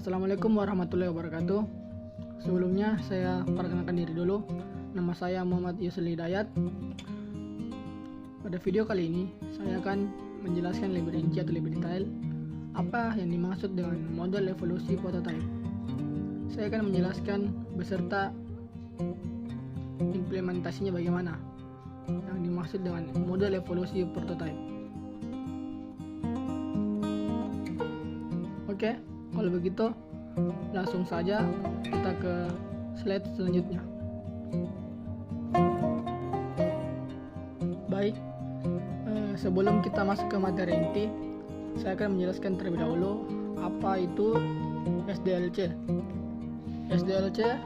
Assalamualaikum warahmatullahi wabarakatuh. Sebelumnya saya perkenalkan diri dulu. Nama saya Muhammad Yusli Hidayat. Pada video kali ini saya akan menjelaskan lebih rinci atau lebih detail apa yang dimaksud dengan model evolusi prototype. Saya akan menjelaskan beserta implementasinya bagaimana yang dimaksud dengan model evolusi prototype. Oke, kalau begitu langsung saja kita ke slide selanjutnya. Baik, sebelum kita masuk ke materi inti, saya akan menjelaskan terlebih dahulu apa itu SDLC. SDLC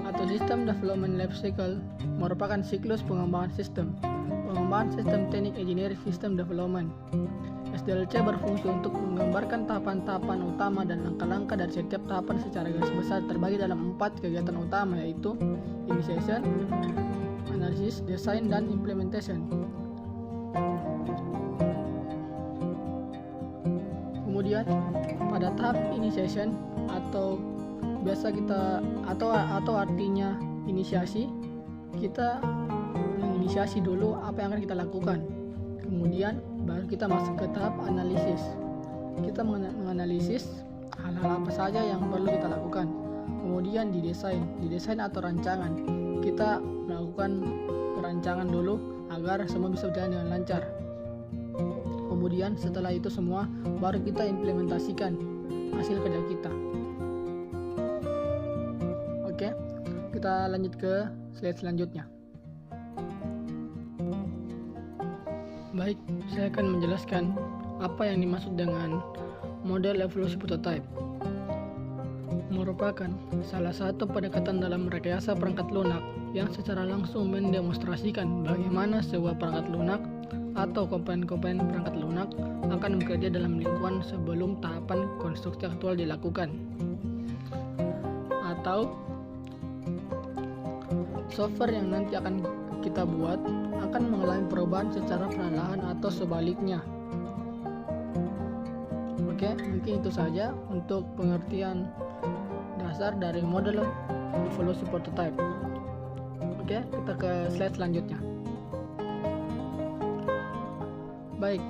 atau System Development Life Cycle merupakan siklus pengembangan sistem teknik engineering system development. SDLC berfungsi untuk menggambarkan tahapan-tahapan utama dan langkah-langkah dari setiap tahapan secara garis besar terbagi dalam 4 kegiatan utama, yaitu initiation, analysis, design, dan implementation. Kemudian pada tahap initiation atau biasa kita atau artinya inisiasi, kita menginisiasi dulu apa yang akan kita lakukan. Kemudian baru kita masuk ke tahap analisis. Kita menganalisis hal-hal apa saja yang perlu kita lakukan. Kemudian di desain atau rancangan, kita melakukan perancangan dulu agar semua bisa berjalan dengan lancar. Kemudian setelah itu semua baru kita implementasikan hasil kerja kita. Oke, kita lanjut ke slide selanjutnya. Baik, saya akan menjelaskan apa yang dimaksud dengan model evolusi prototype. Merupakan salah satu pendekatan dalam rekayasa perangkat lunak yang secara langsung mendemonstrasikan bagaimana sebuah perangkat lunak atau komponen-komponen perangkat lunak akan bekerja dalam lingkungan sebelum tahapan konstruksi aktual dilakukan. Atau software yang nanti akan kita buat akan mengalami perubahan secara perlahan atau sebaliknya. Oke, mungkin itu saja untuk pengertian dasar dari model evolusi prototype. Oke, kita ke slide selanjutnya. Baik,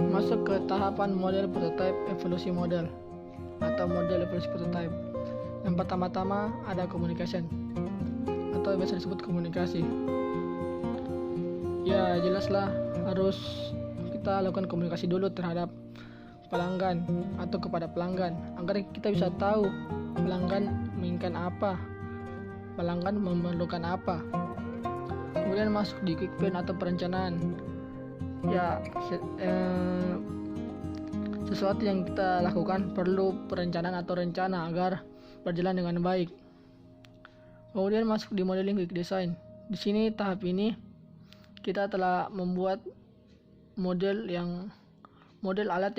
masuk ke tahapan model prototype evolusi model atau model evolusi prototype. Yang pertama-tama ada communication atau biasa disebut komunikasi. Ya, jelaslah harus kita lakukan komunikasi dulu terhadap pelanggan atau kepada pelanggan agar kita bisa tahu pelanggan menginginkan apa, pelanggan memerlukan apa. Kemudian masuk di quick plan atau perencanaan. Ya, sesuatu yang kita lakukan perlu perencanaan atau rencana agar berjalan dengan baik. Kemudian masuk di modeling quick design. Di sini tahap ini kita telah membuat model alat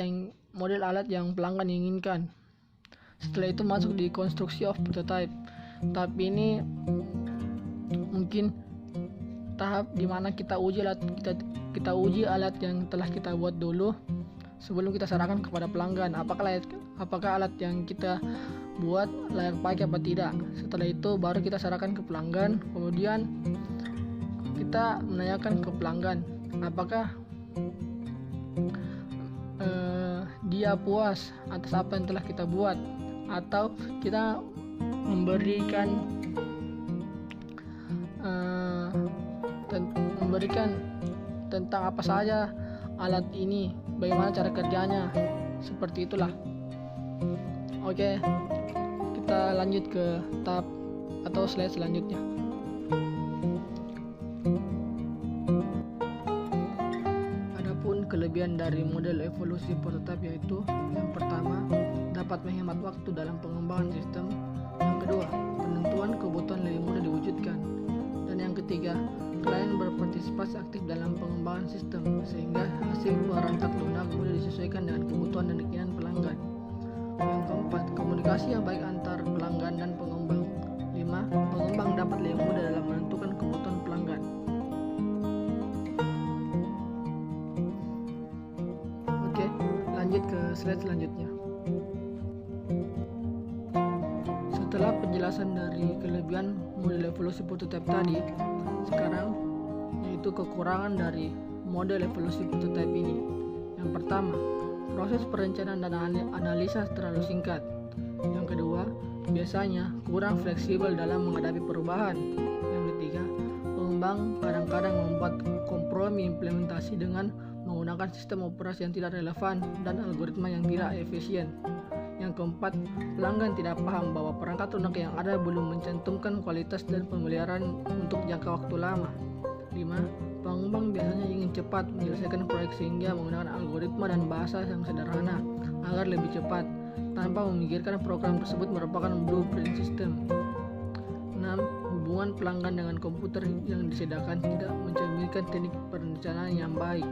yang pelanggan inginkan. Setelah itu masuk di konstruksi of prototype. Tahap ini mungkin tahap dimana kita uji alat yang telah kita buat dulu sebelum kita serahkan kepada pelanggan. Apakah alat yang kita buat layak pakai apa tidak. Setelah itu baru kita serahkan ke pelanggan. Kemudian kita menanyakan ke pelanggan apakah dia puas atas apa yang telah kita buat, atau kita memberikan tentang apa saja alat ini, bagaimana cara kerjanya, seperti itulah. Oke, kita lanjut ke tahap atau slide selanjutnya. Kelebihan dari model evolusi prototype yaitu yang pertama, dapat menghemat waktu dalam pengembangan sistem. Yang kedua, penentuan kebutuhan lebih mudah diwujudkan. Dan yang ketiga, klien berpartisipasi aktif dalam pengembangan sistem sehingga hasil perangkat lunak mudah disesuaikan dengan kebutuhan dan keinginan pelanggan. Yang keempat, komunikasi yang baik antar pelanggan dan pengembang. 5. Pengembang dapat lebih mudah dalam menentukan kebutuhan pelanggan. Lanjut ke slide selanjutnya. penjelasan dari kelebihan model evolusi prototipe tadi. Sekarang yaitu kekurangan dari model evolusi prototipe ini. Yang pertama, proses perencanaan dan analisa terlalu singkat. Yang kedua, biasanya kurang fleksibel dalam menghadapi perubahan. Yang ketiga, pengembang kadang-kadang membuat kompromi implementasi dengan menggunakan sistem operasi yang tidak relevan dan algoritma yang tidak efisien. Yang keempat, pelanggan tidak paham bahwa perangkat lunak yang ada belum mencantumkan kualitas dan pemeliharaan untuk jangka waktu lama. 5. Pengembang biasanya ingin cepat menyelesaikan proyek sehingga menggunakan algoritma dan bahasa yang sederhana agar lebih cepat, tanpa memikirkan program tersebut merupakan blueprint sistem. 6. Hubungan pelanggan dengan komputer yang disediakan tidak mencerminkan teknik perencanaan yang baik.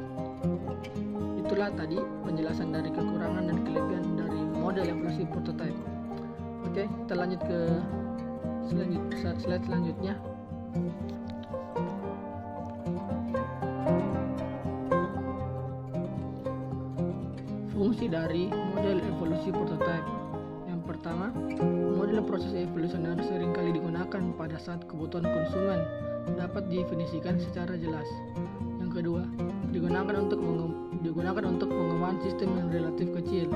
Itulah tadi penjelasan dari kekurangan dan kelebihan dari model evolusi prototype. Oke, kita lanjut ke slide selanjutnya. Fungsi dari model evolusi prototype. Yang pertama, model proses evolusioner seringkali digunakan pada saat kebutuhan konsumen dapat didefinisikan secara jelas. Yang kedua, digunakan untuk pengembangan sistem yang relatif kecil.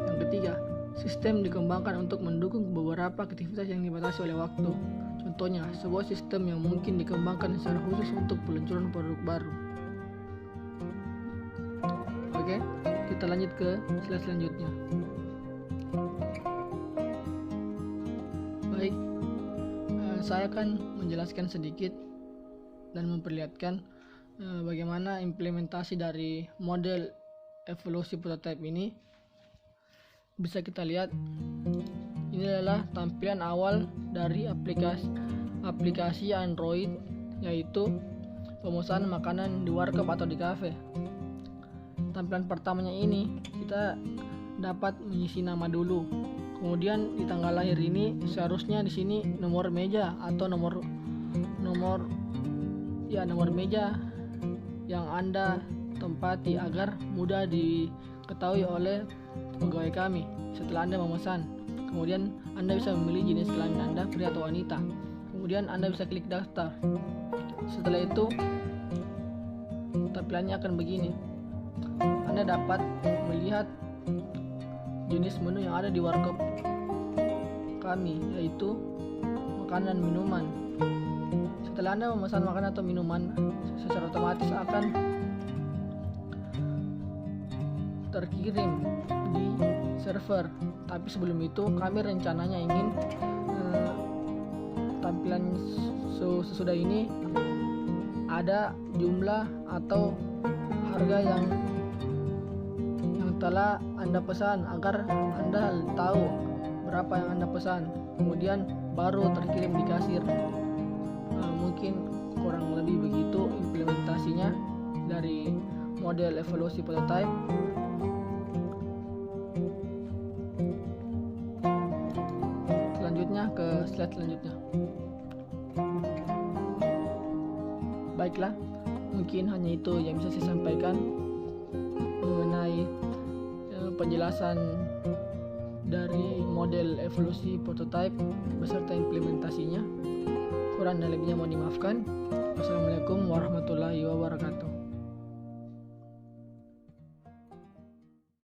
Yang ketiga, sistem dikembangkan untuk mendukung beberapa aktivitas yang dibatasi oleh waktu. Contohnya, sebuah sistem yang mungkin dikembangkan secara khusus untuk peluncuran produk baru. Oke, kita lanjut ke slide selanjutnya. Baik, saya akan menjelaskan sedikit dan memperlihatkan bagaimana implementasi dari model evolusi prototype ini. Bisa kita lihat, ini adalah tampilan awal dari aplikasi Android, yaitu pemesanan makanan di warkop atau di kafe. Tampilan pertamanya ini kita dapat mengisi nama dulu. Kemudian di tanggal lahir ini seharusnya di sini nomor meja atau nomor meja yang Anda tempati agar mudah diketahui oleh pegawai kami setelah Anda memesan. Kemudian Anda bisa memilih jenis kelamin Anda, pria atau wanita. Kemudian Anda bisa klik daftar. Setelah itu tampilannya akan begini. Anda dapat melihat jenis menu yang ada di warkop kami, yaitu makanan dan minuman. Setelah Anda memesan makanan atau minuman, secara otomatis akan terkirim di server. Tapi sebelum itu kami rencananya ingin tampilan sesudah ini ada jumlah atau harga yang telah Anda pesan agar Anda tahu berapa yang Anda pesan. Kemudian baru terkirim di kasir. Mungkin kurang lebih begitu implementasinya dari model evolusi prototype. Selanjutnya ke slide selanjutnya. Baiklah, mungkin hanya itu yang bisa saya sampaikan mengenai penjelasan dari model evolusi prototype beserta implementasinya. Kurang dan lebihnya mohon dimaafkan. Wassalamualaikum warahmatullahi wabarakatuh.